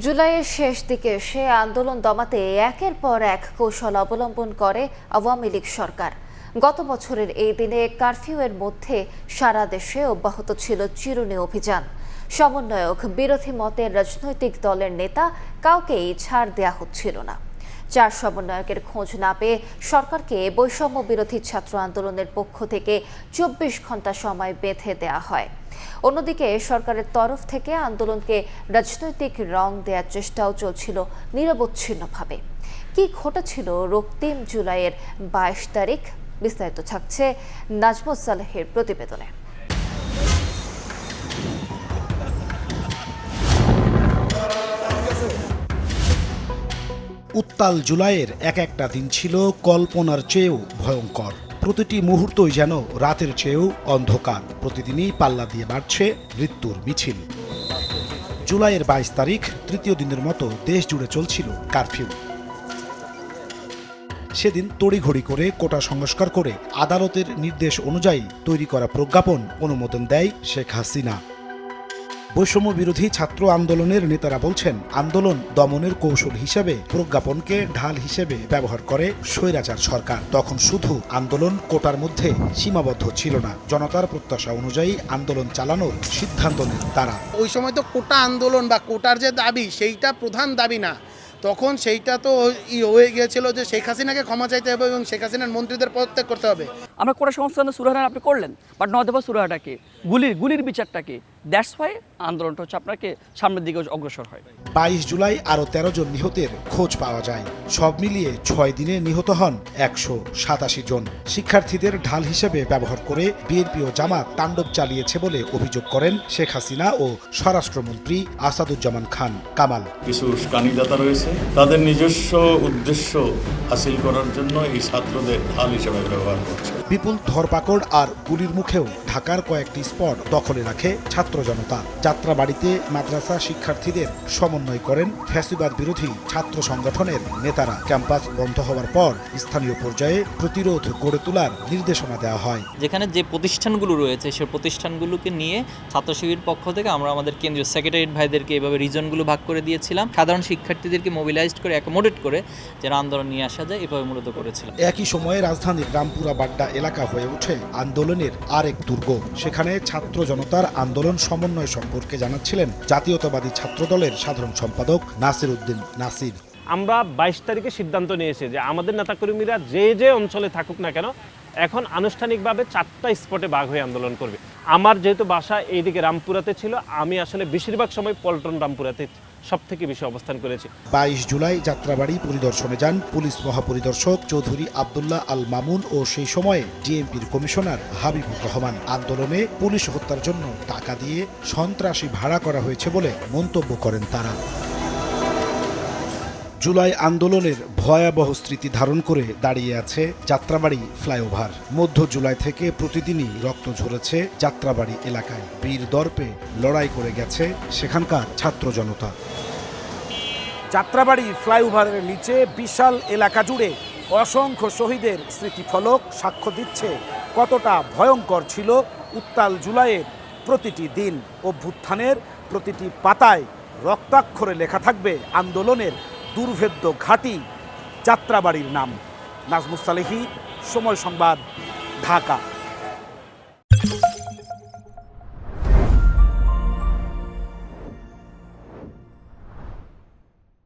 জুলাইয়ের শেষ দিকে এসে আন্দোলন দমাতে একের পর এক কৌশল অবলম্বন করে আওয়ামী লীগ সরকার। গত বছরের এই দিনে কারফিউয়ের মধ্যে সারা দেশে অব্যাহত ছিল চিরুনি অভিযান। সমন্বয়ক, বিরোধী মতের রাজনৈতিক দলের নেতা কাউকেই ছাড় দেয়া হচ্ছিল না। 4 সমন্বয়কের খোঁজ না পেয়ে সরকারকে বৈষম্য বিরোধী ছাত্র আন্দোলনের পক্ষ থেকে 24 ঘন্টা সময় বেঁধে দেয়া হয়। অন্যদিকে সরকারের তরফ থেকে আন্দোলনকে রাজনৈতিক রং দেওয়ার চেষ্টাও চলছিল নিরবচ্ছিন্নভাবে। কি ঘটেছিল রক্তিম জুলাইয়ের 22 তারিখ? বিস্তারিত থাকছে নাজমুস সালেহের প্রতিবেদনে। উত্তাল জুলাইয়ের এক একটা দিন ছিল কল্পনার চেয়েও ভয়ঙ্কর। প্রতিটি মুহূর্তই যেন রাতের চেয়েও অন্ধকার। প্রতিদিনই পাল্লা দিয়ে বাড়ছে মৃত্যুর মিছিল। জুলাইয়ের 22 তারিখ তৃতীয় দিনের মতো দেশ জুড়ে চলছিল কারফিউ। সেদিন তড়িঘড়ি করে কোটা সংস্কার করে আদালতের নির্দেশ অনুযায়ী তৈরি করা প্রজ্ঞাপন অনুমোদন দেয় শেখ হাসিনা। বৈষম্য বিরোধী ছাত্র আন্দোলনের নেতারা বলছেন, আন্দোলন দমনের কৌশল হিসেবে প্রজ্ঞাপনকে ঢাল হিসেবে ব্যবহার করে স্বৈরাচার সরকার। তখন শুধু আন্দোলন কোটার মধ্যে সীমাবদ্ধ ছিল না, জনতার প্রত্যাশা অনুযায়ী আন্দোলন চালানোর সিদ্ধান্ত নেন তারা। ওই সময় তো কোটা আন্দোলন বা কোটার যে দাবি সেইটা প্রধান দাবি না, তখন সেইটা তো হয়ে গিয়েছিল যে শেখ হাসিনাকে ক্ষমা চাইতে হবে এবং শেখ হাসিনার মন্ত্রীদের পদত্যাগ করতে হবে। আমরা কোটা সংস্কারের সুরাহানা আপনি করলেন, বাট নদেবা সুরাহাটাকে গুলির বিচারটাকে, দ্যাটস ওয়াই আন্দোলনটা হচ্ছে আপনাকে সামনের দিকে অগ্রসর হয়। 22 জুলাই আরও 13 জন নিহতের খোঁজ পাওয়া যায়। সব মিলিয়ে 6 দিনে নিহত হন 187 জন। শিক্ষার্থীদের ঢাল হিসেবে ব্যবহার করে বিএনপি ও জামাত তাণ্ডব চালিয়েছে বলে অভিযোগ করেন শেখ হাসিনা ও স্বরাষ্ট্রমন্ত্রী আসাদুজ্জামান খান কামাল। কিছু উস্কানিদাতা রয়েছে, তাদের নিজস্ব উদ্দেশ্য হাসিল করার জন্য এই ছাত্রদের ঢাল হিসেবে ব্যবহার করছে। বিপুল ধরপাকড় আর গুলির মুখেও ঢাকার কয়েকটি স্পট দখলে রাখে ছাত্র জনতা। যাত্রাবাড়িতে মাদ্রাসা শিক্ষার্থীদের সমন্বয় করেন ফ্যাসিবাদ বিরোধী ছাত্র সংগঠনের নেতারা। ক্যাম্পাস বন্ধ হওয়ার পর স্থানীয় পর্যায়ে প্রতিরোধ গড়ে তোলার নির্দেশনা দেওয়া হয়। যেখানে যে প্রতিষ্ঠানগুলো রয়েছে সেই প্রতিষ্ঠানগুলোকে নিয়ে ছাত্র শিবির পক্ষ থেকে আমরা আমাদের কেন্দ্রীয় সেক্রেটারিয়েট ভাইদেরকে এভাবে রিজনগুলো ভাগ করে দিয়েছিলাম, সাধারণ শিক্ষার্থীদেরকে মোবিলাইজড করে অ্যাকোমোডেট করে যারা আন্দোলন নিয়ে আসা যায় এভাবে মূলত করেছিলাম। একই সময়ে রাজধানীর রামপুরা বাড্ডা এলাকা হয়ে ওঠে আন্দোলনের আরেক দুর্গ। সেখানে ছাত্র জনতার আন্দোলন সমন্বয় সম্পর্কে জানাচ্ছিলেন জাতীয়তাবাদী ছাত্র দলের সাধারণ সম্পাদক নাসির উদ্দিন নাসির। আমরা 22 তারিখে সিদ্ধান্ত নিয়েছি যে আমাদের নেতাকর্মীরা যে যে অঞ্চলে থাকুক না কেন এখন আনুষ্ঠানিকভাবে 4টা স্পটে ভাগ হয়ে আন্দোলন করবে। আমার যেহেতু বাসা এইদিকে রামপুরাতে ছিল, আমি আসলে বেশিরভাগ সময় পল্টন রামপুরাতে সব থেকে বেশি অবস্থান করেছি। 22 জুলাই যাত্রাবাড়ি পরিদর্শনে যান পুলিশ মহাপরিদর্শক চৌধুরী আবদুল্লাহ আল মামুন ও সেই সময়ে ডিএমপির কমিশনার হাবিবুর রহমান। আন্দোলনে পুলিশ হত্যার জন্য টাকা দিয়ে সন্ত্রাসী ভাড়া করা হয়েছে বলে মন্তব্য করেন তারা। জুলাই আন্দোলনের ভয়াবহ স্মৃতি ধারণ করে দাঁড়িয়ে আছে যাত্রাবাড়ি ফ্লাইওভার। মধ্য জুলাই থেকে প্রতিদিনই রক্ত ঝরেছে যাত্রাবাড়ি এলাকায়। বীর দর্পে লড়াই করে গেছে সেখানকার ছাত্র জনতা। যাত্রাবাড়ি ফ্লাইওভারের নিচে বিশাল এলাকা জুড়ে অসংখ্য শহীদের স্মৃতিফলক সাক্ষ্য দিচ্ছে কতটা ভয়ঙ্কর ছিল উত্তাল জুলাইয়ের প্রতিটি দিন। অভ্যুত্থানের প্রতিটি পাতায় রক্তাক্ষরে লেখা থাকবে আন্দোলনের দুর্ভেদ্য ঘাঁটি যাত্রাবাড়ির নাম। নাজমুস সালেহী, সময় সংবাদ, ঢাকা।